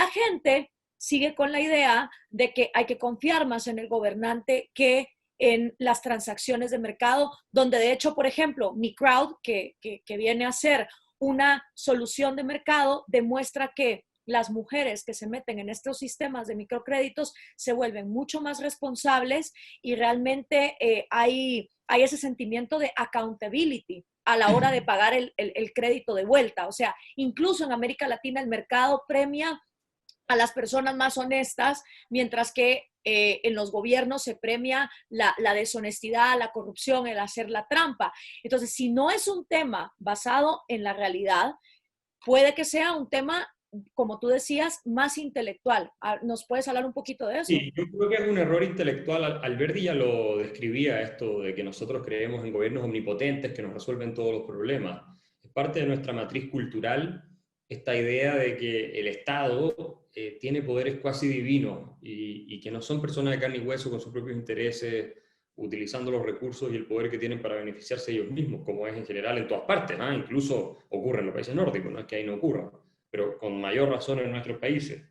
la gente sigue con la idea de que hay que confiar más en el gobernante que en las transacciones de mercado, donde de hecho, por ejemplo, Mi Crowd, que viene a ser una solución de mercado, demuestra que las mujeres que se meten en estos sistemas de microcréditos se vuelven mucho más responsables y realmente hay ese sentimiento de accountability a la hora de pagar el crédito de vuelta. O sea, incluso en América Latina el mercado premia a las personas más honestas, mientras que en los gobiernos se premia la deshonestidad, la corrupción, el hacer la trampa. Entonces, si no es un tema basado en la realidad, puede que sea un tema, como tú decías, más intelectual. ¿Nos puedes hablar un poquito de eso? Sí, yo creo que es un error intelectual. Alberti ya lo describía, esto de que nosotros creemos en gobiernos omnipotentes que nos resuelven todos los problemas. Es parte de nuestra matriz cultural esta idea de que el Estado tiene poderes cuasi divinos y que no son personas de carne y hueso con sus propios intereses, utilizando los recursos y el poder que tienen para beneficiarse ellos mismos, como es en general en todas partes, ¿no? Incluso ocurre en los países nórdicos, no es que ahí no ocurra, pero con mayor razón en nuestros países.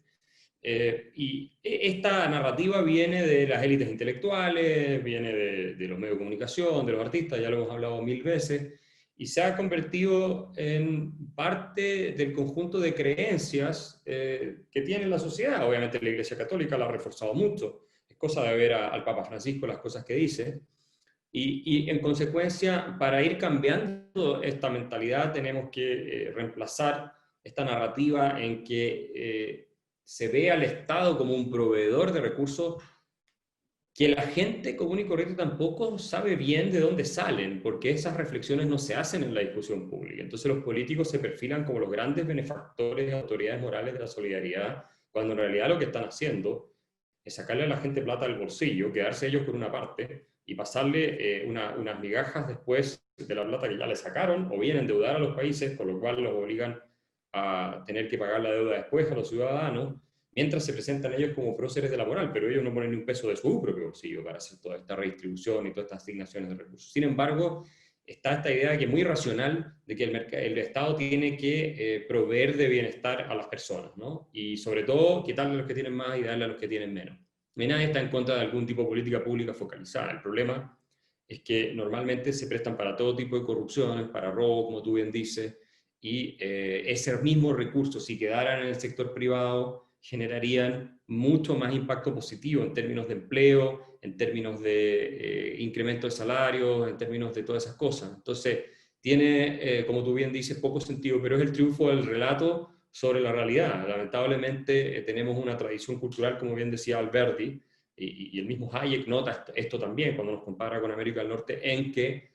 Y esta narrativa viene de las élites intelectuales, viene de los medios de comunicación, de los artistas, ya lo hemos hablado mil veces, y se ha convertido en parte del conjunto de creencias que tiene la sociedad. Obviamente la Iglesia Católica la ha reforzado mucho, es cosa de ver al Papa Francisco las cosas que dice, y en consecuencia, para ir cambiando esta mentalidad tenemos que reemplazar esta narrativa en que se ve al Estado como un proveedor de recursos que la gente común y corriente tampoco sabe bien de dónde salen, porque esas reflexiones no se hacen en la discusión pública. Entonces los políticos se perfilan como los grandes benefactores y autoridades morales de la solidaridad, cuando en realidad lo que están haciendo es sacarle a la gente plata del bolsillo, quedarse ellos con una parte y pasarle unas migajas después de la plata que ya le sacaron, o bien endeudar a los países, con lo cual los obligan a tener que pagar la deuda después a los ciudadanos, mientras se presentan ellos como próceres de la moral, pero ellos no ponen ni un peso de su propio bolsillo para hacer toda esta redistribución y todas estas asignaciones de recursos. Sin embargo, está esta idea que es muy racional de que el Estado tiene que proveer de bienestar a las personas, ¿no? Y sobre todo quitarle a los que tienen más y darle a los que tienen menos. Y nadie está en contra de algún tipo de política pública focalizada. El problema es que normalmente se prestan para todo tipo de corrupciones, para robo, como tú bien dices, y ese mismo recurso, si quedaran en el sector privado, generarían mucho más impacto positivo en términos de empleo, en términos de incremento de salarios, en términos de todas esas cosas. Entonces, tiene, como tú bien dices, poco sentido, pero es el triunfo del relato sobre la realidad. Lamentablemente tenemos una tradición cultural, como bien decía Alberti, y el mismo Hayek nota esto también cuando nos compara con América del Norte, en que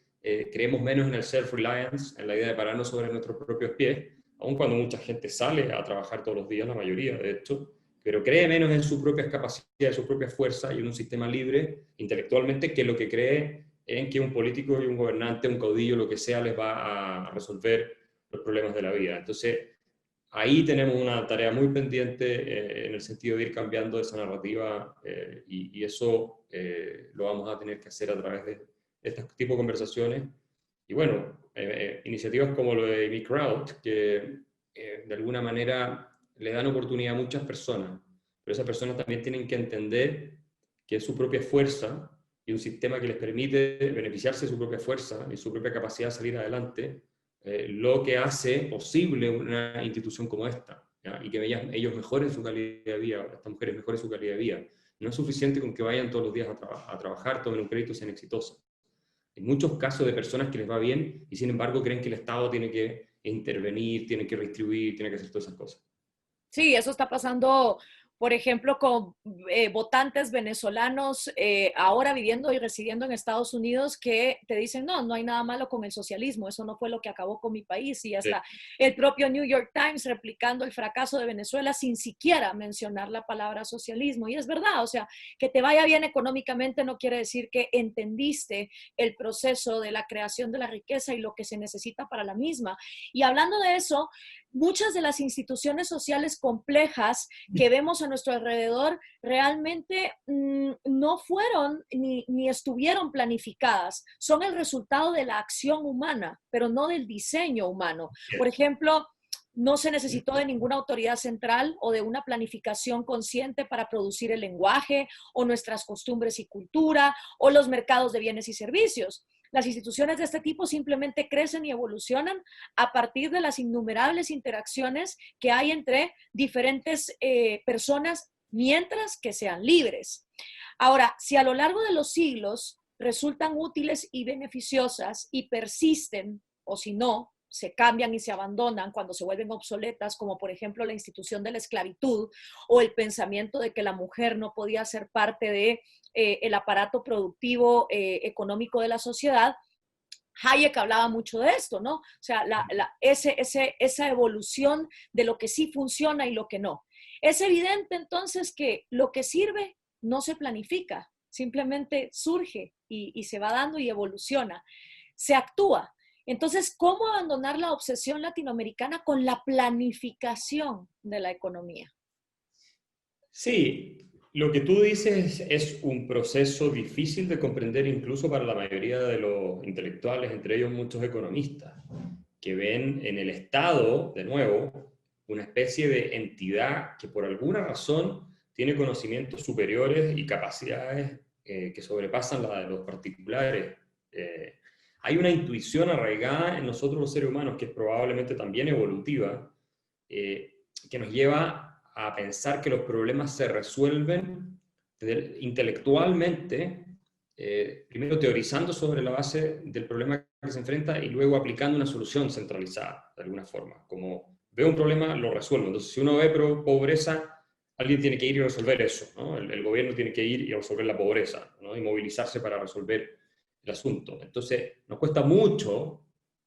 creemos menos en el self-reliance, en la idea de pararnos sobre nuestros propios pies, aun cuando mucha gente sale a trabajar todos los días, la mayoría de hecho, pero cree menos en sus propias capacidades, su propia fuerza y en un sistema libre intelectualmente que lo que cree en que un político y un gobernante, un caudillo, lo que sea, les va a resolver los problemas de la vida. Entonces, ahí tenemos una tarea muy pendiente en el sentido de ir cambiando esa narrativa y eso lo vamos a tener que hacer a través de este tipo de conversaciones. Y bueno, iniciativas como lo de Mi Crowd, que de alguna manera le dan oportunidad a muchas personas, pero esas personas también tienen que entender que es su propia fuerza y un sistema que les permite beneficiarse de su propia fuerza y su propia capacidad de salir adelante, lo que hace posible una institución como esta, ¿ya? Y que ellos mejoren su calidad de vida, estas mujeres mejoren su calidad de vida. No es suficiente con que vayan todos los días a trabajar, tomen un crédito y sean exitosas. Hay muchos casos de personas que les va bien y sin embargo creen que el Estado tiene que intervenir, tiene que redistribuir, tiene que hacer todas esas cosas. Sí, eso está pasando, por ejemplo, con votantes venezolanos ahora viviendo y residiendo en Estados Unidos que te dicen, no, no hay nada malo con el socialismo, eso no fue lo que acabó con mi país. Y Sí. hasta el propio New York Times replicando el fracaso de Venezuela sin siquiera mencionar la palabra socialismo. Y es verdad, o sea, que te vaya bien económicamente no quiere decir que entendiste el proceso de la creación de la riqueza y lo que se necesita para la misma. Y hablando de eso, muchas de las instituciones sociales complejas que vemos a nuestro alrededor realmente no fueron ni estuvieron planificadas. Son el resultado de la acción humana, pero no del diseño humano. Por Yes. ejemplo, no se necesitó de ninguna autoridad central o de una planificación consciente para producir el lenguaje o nuestras costumbres y cultura o los mercados de bienes y servicios. Las instituciones de este tipo simplemente crecen y evolucionan a partir de las innumerables interacciones que hay entre diferentes personas mientras que sean libres. Ahora, si a lo largo de los siglos resultan útiles y beneficiosas y persisten, o si no, se cambian y se abandonan cuando se vuelven obsoletas, como por ejemplo la institución de la esclavitud o el pensamiento de que la mujer no podía ser parte de el aparato productivo económico de la sociedad. Hayek hablaba mucho de esto, ¿no? O sea, esa evolución de lo que sí funciona y lo que no. Es evidente entonces que lo que sirve no se planifica, simplemente surge y se va dando y evoluciona. Se actúa. Entonces, ¿cómo abandonar la obsesión latinoamericana con la planificación de la economía? Sí, lo que tú dices es un proceso difícil de comprender incluso para la mayoría de los intelectuales, entre ellos muchos economistas, que ven en el Estado, de nuevo, una especie de entidad que por alguna razón tiene conocimientos superiores y capacidades que sobrepasan la de los particulares. Hay una intuición arraigada en nosotros los seres humanos que es probablemente también evolutiva, que nos lleva a pensar que los problemas se resuelven intelectualmente, primero teorizando sobre la base del problema que se enfrenta y luego aplicando una solución centralizada, de alguna forma. Como veo un problema, lo resuelvo. Entonces, si uno ve pobreza, alguien tiene que ir y resolver eso, ¿no? El gobierno tiene que ir y resolver la pobreza, ¿no? Y movilizarse para resolver el asunto. Entonces, nos cuesta mucho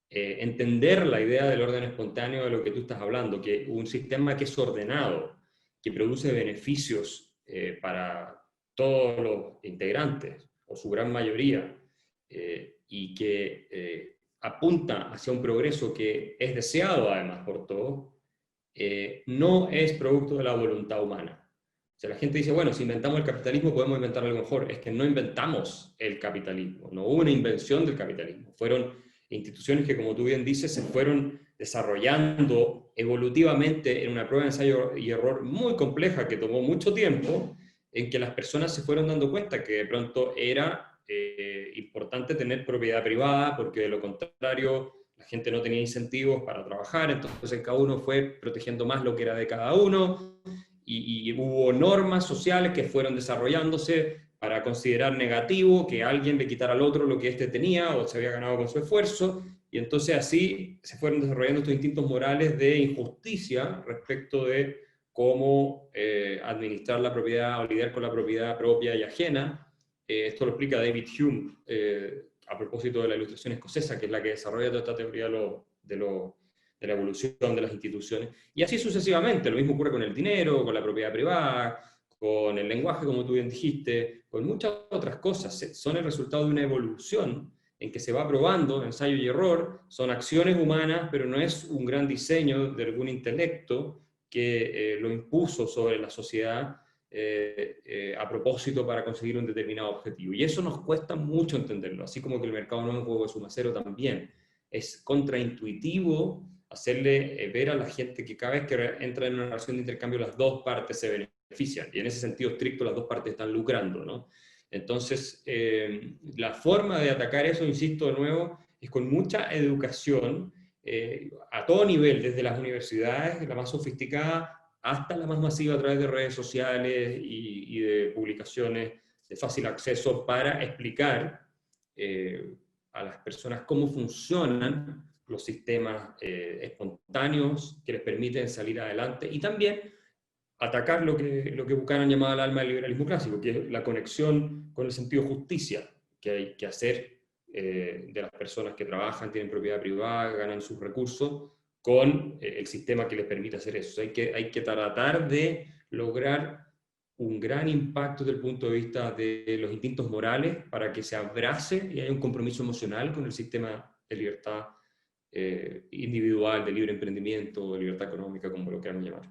entender la idea del orden espontáneo de lo que tú estás hablando, que un sistema que es ordenado, que produce beneficios para todos los integrantes, o su gran mayoría, y que apunta hacia un progreso que es deseado además por todos, no es producto de la voluntad humana. O sea, la gente dice, bueno, si inventamos el capitalismo podemos inventar algo mejor. Es que no inventamos el capitalismo, no hubo una invención del capitalismo. Fueron instituciones que, como tú bien dices, se fueron desarrollando evolutivamente en una prueba de ensayo y error muy compleja que tomó mucho tiempo, en que las personas se fueron dando cuenta que de pronto era importante tener propiedad privada, porque de lo contrario la gente no tenía incentivos para trabajar, entonces cada uno fue protegiendo más lo que era de cada uno, y hubo normas sociales que fueron desarrollándose para considerar negativo que alguien le quitara al otro lo que éste tenía o se había ganado con su esfuerzo, y entonces así se fueron desarrollando estos instintos morales de injusticia respecto de cómo administrar la propiedad o lidiar con la propiedad propia y ajena. Esto lo explica David Hume a propósito de la ilustración escocesa, que es la que desarrolla toda esta teoría de la evolución de las instituciones. Y así sucesivamente. Lo mismo ocurre con el dinero, con la propiedad privada, con el lenguaje, como tú bien dijiste, con muchas otras cosas. Son el resultado de una evolución en que se va probando, ensayo y error, son acciones humanas, pero no es un gran diseño de algún intelecto que lo impuso sobre la sociedad a propósito para conseguir un determinado objetivo. Y eso nos cuesta mucho entenderlo, así como que el mercado no es un juego de suma cero también. Es contraintuitivo hacerle ver a la gente que cada vez que entra en una relación de intercambio las dos partes se benefician, y en ese sentido estricto las dos partes están lucrando, ¿no? Entonces, la forma de atacar eso, insisto de nuevo, es con mucha educación, a todo nivel, desde las universidades, la más sofisticada, hasta la más masiva a través de redes sociales y de publicaciones de fácil acceso, para explicar a las personas cómo funcionan los sistemas espontáneos que les permiten salir adelante, y también atacar lo que Buchanan llamaba el alma del liberalismo clásico, que es la conexión con el sentido de justicia que hay que hacer de las personas que trabajan, tienen propiedad privada, ganan sus recursos, con el sistema que les permite hacer eso. O sea, hay que tratar de lograr un gran impacto desde el punto de vista de los instintos morales para que se abrace y haya un compromiso emocional con el sistema de libertad individual, de libre emprendimiento, de libertad económica, como lo quieran llamar.